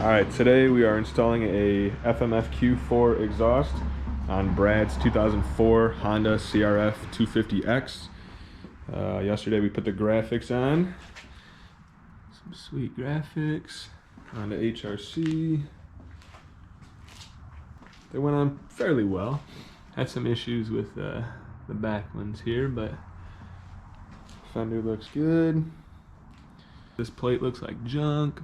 Alright, today we are installing a FMF Q4 exhaust on Brad's 2004 Honda CRF250X. Yesterday we put the graphics on. Some sweet graphics on the HRC. They went on fairly well. Had some issues with the back ones here, but fender looks good. This plate looks like junk,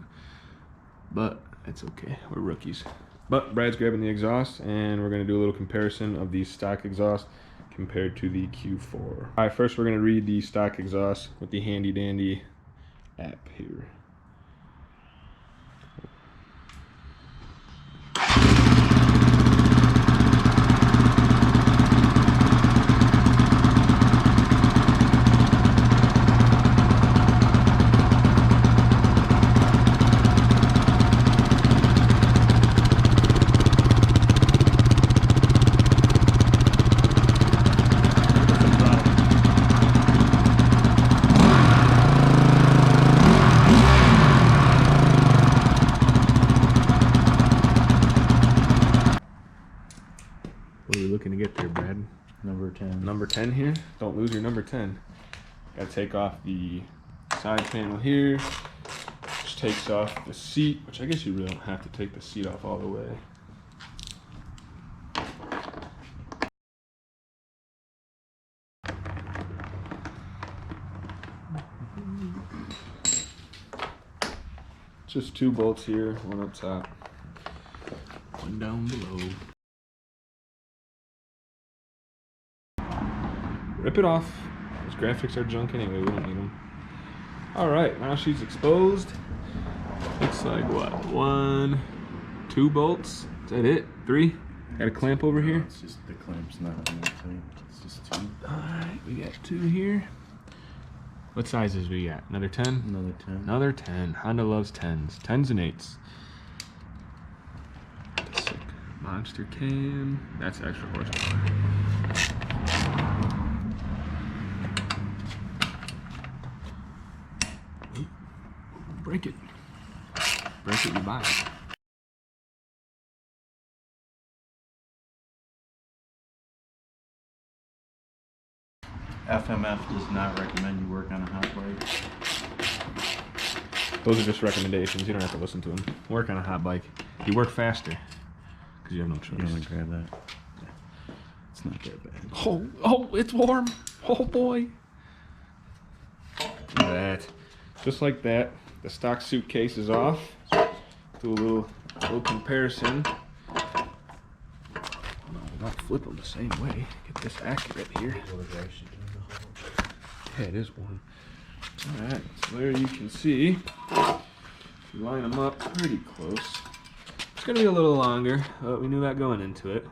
but it's okay, we're rookies. But Brad's grabbing the exhaust and we're gonna do a little comparison of the stock exhaust compared to the Q4. All right, first we're gonna read the stock exhaust with the handy dandy app here. What are we looking to get there, Brad? Number 10. Number 10 here? Don't lose your number 10. Gotta take off the side panel here, which takes off the seat, which I guess you really don't have to take the seat off all the way. Just 2 bolts here, one up top, one down below. Rip it off. Those graphics are junk anyway, we don't need them. Alright, now she's exposed. Looks like what? 1, 2 bolts? Is that it? 3? Got a clamp over here? It's just the clamp's not on that tight. It's just 2. Alright, we got 2 here. What sizes we got? Another 10? Another 10. Another 10. Honda loves 10s. 10s and 8s. Sick monster cam. That's extra horsepower. Break it. Break it, you buy it. FMF does not recommend you work on a hot bike. Those are just recommendations. You don't have to listen to them. Work on a hot bike. You work faster because you have no choice. You want to grab that? Yeah. It's not that bad. Oh, it's warm. Oh boy. Look at that. Just like that. The stock suitcase is off. Do a little comparison. No, not flip them the same way. Get this accurate here. Yeah, it is warm. Alright, so there you can see, if you line them up pretty close, it's going to be a little longer, but we knew that going into it.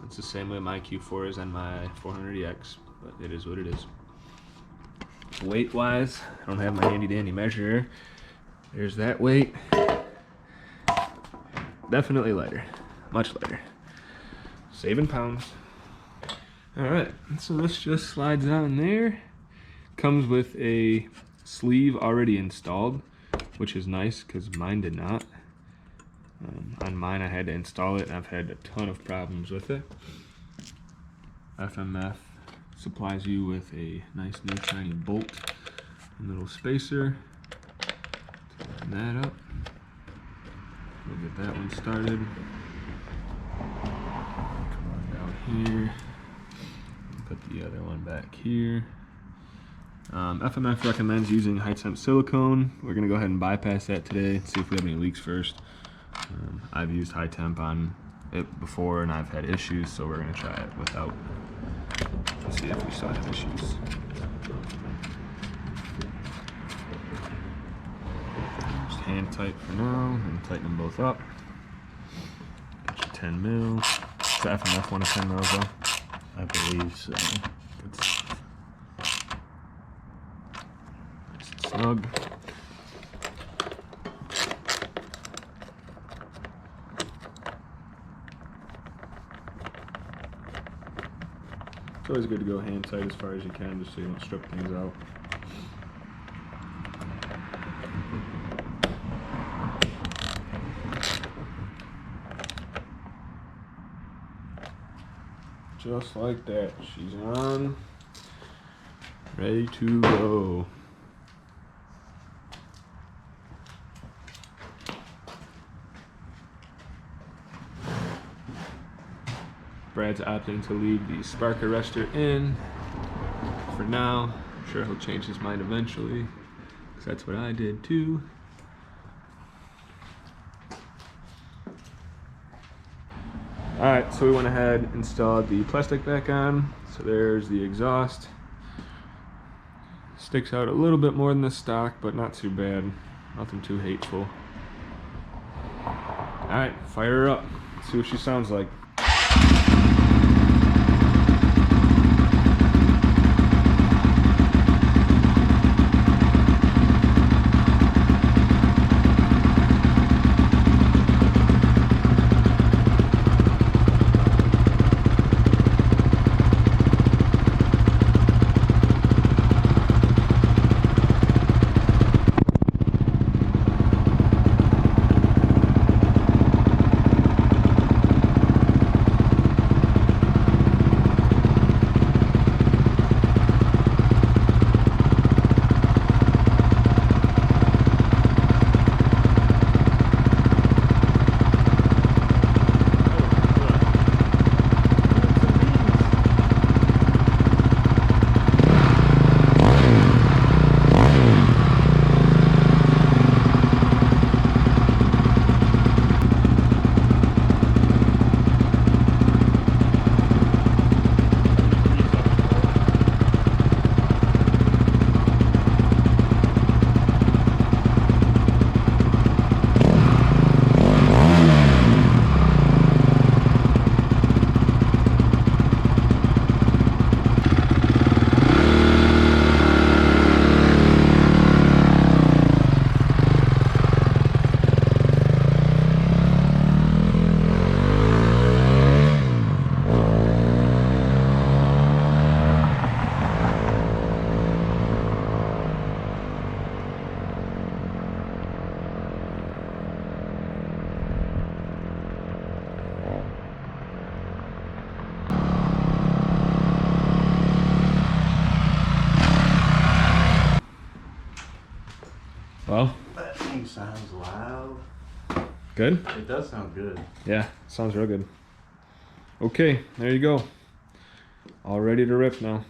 It's the same way my Q4 is on my 400EX, but it is what it is. Weight wise, I don't have my handy dandy measure. There's that weight. Definitely lighter, much lighter. Saving pounds. Alright, so this just slides on there. Comes with a sleeve already installed, which is nice because mine did not. On mine I had to install it and I've had a ton of problems with it. FMF supplies you with a nice new shiny bolt and little spacer. Tighten that up. We'll get that one started. Come on down here. Put the other one back here. FMF recommends using high temp silicone. We're gonna go ahead and bypass that today and see if we have any leaks first. I've used high temp on it before and I've had issues, so we're gonna try it without. Let's see if we still have issues. Just hand tight for now and tighten them both up. Get your 10 mil. The FMF one of 10 mils though. I believe so. Good stuff. Nice and snug. It's always good to go hand tight as far as you can, just so you don't strip things out. Just like that. She's on. Ready to go. Brad's opting to leave the spark arrestor in for now. I'm sure he'll change his mind eventually, because that's what I did too. Alright, so we went ahead and installed the plastic back on. So there's the exhaust. Sticks out a little bit more than the stock, but not too bad. Nothing too hateful. Alright, fire her up. See what she sounds like. Well, That thing sounds loud. good? It does sound good. Yeah, sounds real good. Okay, there you go. All ready to rip now.